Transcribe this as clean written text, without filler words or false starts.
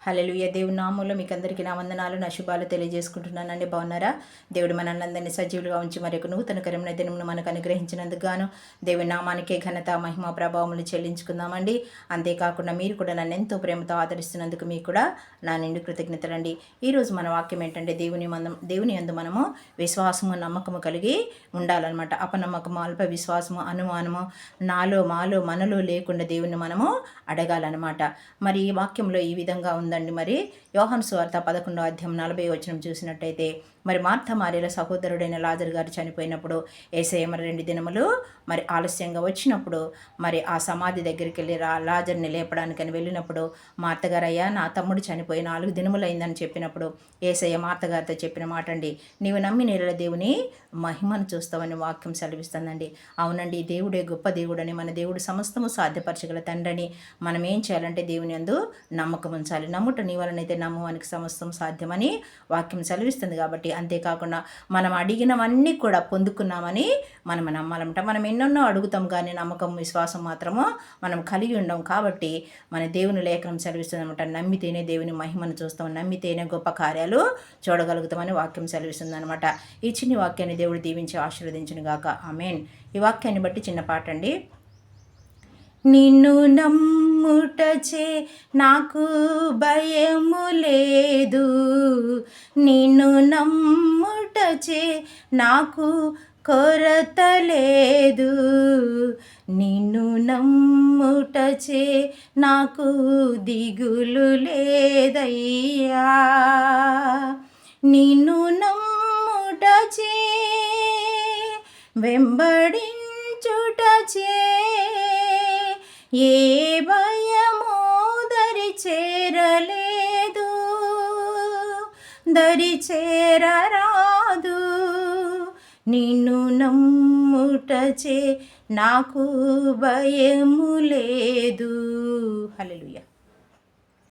హల్లెలూయా. దేవుని నామములో మీకు అందరికీ నా వందనాలు, నా శుభాలు తెలియజేసుకుంటున్నానండి. బాగున్నారా? దేవుడు మనల్ని సజీవులుగా ఉంచి మరి ఒక నూతనకరమైన దినమును మనకు అనుగ్రహించినందుకు గాను దేవుని నామానికే ఘనత, మహిమ, ప్రభావములు చెల్లించుకుందామండి. అంతేకాకుండా మీరు కూడా నన్ను ఎంతో ప్రేమతో ఆదరిస్తున్నందుకు మీకు కూడా నా నిండు కృతజ్ఞతలండి. ఈరోజు మన వాక్యం ఏంటంటే దేవుని యందు మనము విశ్వాసము, నమ్మకము కలిగి ఉండాలన్నమాట. అపనమ్మకము, అల్ప విశ్వాసము, అనుమానము మాలో మనలో లేకుండా దేవుని మనము అడగాలన్నమాట. మరి ఈ వాక్యంలో ఈ విధంగా ఉందండి. మరి యోహాను సువార్త 11వ అధ్యాయం 40వ వచనం చూసినట్టయితే, మరి మార్త మరియల సహోదరుడైన లాజరు గారు చనిపోయినప్పుడు యేసయ్య మరి 2 దినములు మరి ఆలస్యంగా వచ్చినప్పుడు మరి ఆ సమాధి దగ్గరికి వెళ్ళి లాజర్ని లేపడానికని వెళ్ళినప్పుడు మార్తగారు, అయ్యా నా తమ్ముడు చనిపోయి 4 దినములైందని చెప్పినప్పుడు యేసయ్య మార్తగారితో చెప్పిన మాట అండి, నీవు నమ్మిన యెడల దేవుని మహిమను చూస్తావని వాక్యం సెలవిస్తుందండి. అవునండి, దేవుడే గొప్ప దేవుడని, మన దేవుడు సమస్తము సాధ్యపరచగల తండ్రిని మనం ఏం చేయాలంటే దేవుని యందు నమ్మకం ఉంచాలి. నమ్ముట నీ వలనైతే నమ్మువానికి సమస్తం సాధ్యమని వాక్యం సెలవిస్తుంది. కాబట్టి అంతేకాకుండా మనం అడిగినవన్నీ కూడా పొందుకున్నామని మనం నమ్మాలంట. మనం ఎన్నెన్నో అడుగుతాం కానీ నమ్మకం, విశ్వాసం మాత్రము మనం కలిగి ఉండం. కాబట్టి మన దేవుని లేఖనం సెలవిస్తుంది అనమాట, నమ్మితేనే దేవుని మహిమను చూస్తాం, నమ్మితేనే గొప్ప కార్యాలు చూడగలుగుతామని వాక్యం సెలవిస్తుంది అనమాట. ఈ చిన్ని వాక్యాన్ని దేవుడు దీవించి ఆశీర్వదించును గాక. ఆమేన్. ఈ వాక్యాన్ని బట్టి చిన్న పాట అండి. నిన్ను నమ్ముటచే నాకు భయము లేదు, నిన్ను నమ్ముటచే నాకు కొరత లేదు, నిన్ను నమ్ముటచే నాకు దిగులు లేదయ్యా, నిన్ను నమ్ముటచే వెంబడించుటచే ఏ భయమో దరి చేరలేదు, దరి చేరరాదు, నిన్ను నమ్ముటచే నాకు భయము లేదు. హల్లెలూయా.